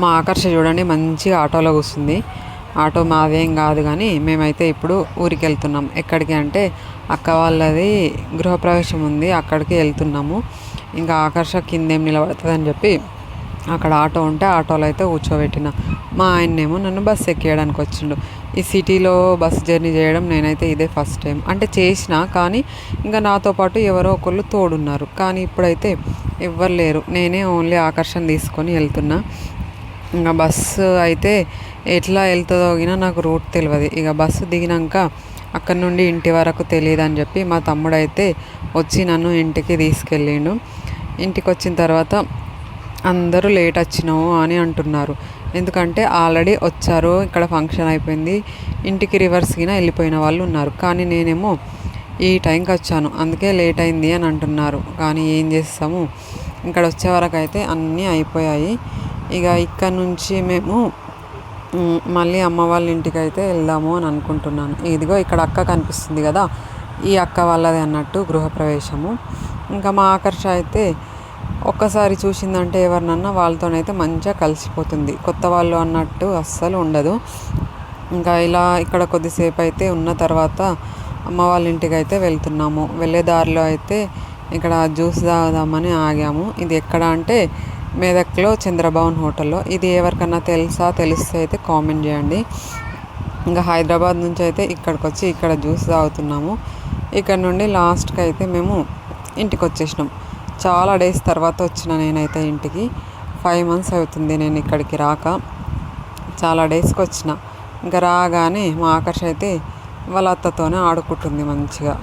మా ఆకర్ష చూడండి మంచిగా ఆటోలో కూర్చుంది. ఆటో మాదేం కాదు కానీ మేమైతే ఇప్పుడు ఊరికి వెళ్తున్నాం. ఎక్కడికి అంటే అక్క వాళ్ళది గృహప్రవేశం ఉంది, అక్కడికి వెళ్తున్నాము. ఇంకా ఆకర్ష కిందేం నిలబడుతుందని చెప్పి అక్కడ ఆటో ఉంటే ఆటోలో అయితే కూర్చోబెట్టిన. మా ఆయన్నేమో నన్ను బస్సు ఎక్కియడానికి వచ్చిండు. ఈ సిటీలో బస్ జర్నీ చేయడం నేనైతే ఇదే ఫస్ట్ టైం. అంటే చేసిన కానీ ఇంకా నాతో పాటు ఎవరో ఒకళ్ళు తోడున్నారు. కానీ ఇప్పుడైతే ఎవ్వరు లేరు, నేనే ఓన్లీ ఆకర్షణ తీసుకొని వెళ్తున్నా. ఇంకా బస్సు అయితే ఎట్లా వెళ్తుందో గిన నాకు రూట్ తెలియదు. ఇక బస్సు దిగినాక అక్కడ నుండి ఇంటి వరకు తెలియదు అని చెప్పి మా తమ్ముడైతే వచ్చి నన్ను ఇంటికి తీసుకెళ్ళిండు. ఇంటికి వచ్చిన తర్వాత అందరూ లేట్ వచ్చినావు అని అంటున్నారు. ఎందుకంటే ఆల్రెడీ వచ్చారు, ఇక్కడ ఫంక్షన్ అయిపోయింది, ఇంటికి రివర్స్గా వెళ్ళిపోయిన వాళ్ళు ఉన్నారు. కానీ నేనేమో ఈ టైంకి వచ్చాను, అందుకే లేట్ అయింది అని అంటున్నారు. కానీ ఏం చేస్తాము, ఇక్కడ వచ్చే వరకు అయితే అన్నీ అయిపోయాయి. ఇక ఇక్కడ నుంచి మేము మళ్ళీ అమ్మ వాళ్ళ ఇంటికి అయితే వెళ్దాము అని అనుకుంటున్నాను. ఇదిగో ఇక్కడ అక్క కనిపిస్తుంది కదా, ఈ అక్క వాళ్ళది అన్నట్టు గృహప్రవేశము. ఇంకా మా ఆకర్ష అయితే ఒక్కసారి చూసిందంటే ఎవరినన్నా వాళ్ళతోనైతే మంచిగా కలిసిపోతుంది. కొత్త వాళ్ళు అన్నట్టు అస్సలు ఉండదు. ఇంకా ఇలా ఇక్కడ కొద్దిసేపు అయితే ఉన్న తర్వాత అమ్మ వాళ్ళ ఇంటికి అయితే వెళ్తున్నాము. వెళ్ళే దారిలో అయితే ఇక్కడ జ్యూస్ తాగుదామని ఆగాము. ఇది ఎక్కడ అంటే మెదక్లో చంద్రభవన్ హోటల్లో. ఇది ఎవరికన్నా తెలిస్తే అయితే కామెంట్ చేయండి. ఇంకా హైదరాబాద్ నుంచి అయితే ఇక్కడికి వచ్చి ఇక్కడ జ్యూస్ తాగుతున్నాము. ఇక్కడ నుండి లాస్ట్కి అయితే మేము ఇంటికి వచ్చేసినాం. చాలా డేస్ తర్వాత వచ్చిన నేనైతే ఇంటికి. 5 months అవుతుంది నేను ఇక్కడికి రాక. చాలా డేస్కి వచ్చిన. ఇంకా రాగానే మా ఆకర్ష అయితే వాళ్ళ అత్తతోనే ఆడుకుంటుంది మంచిగా.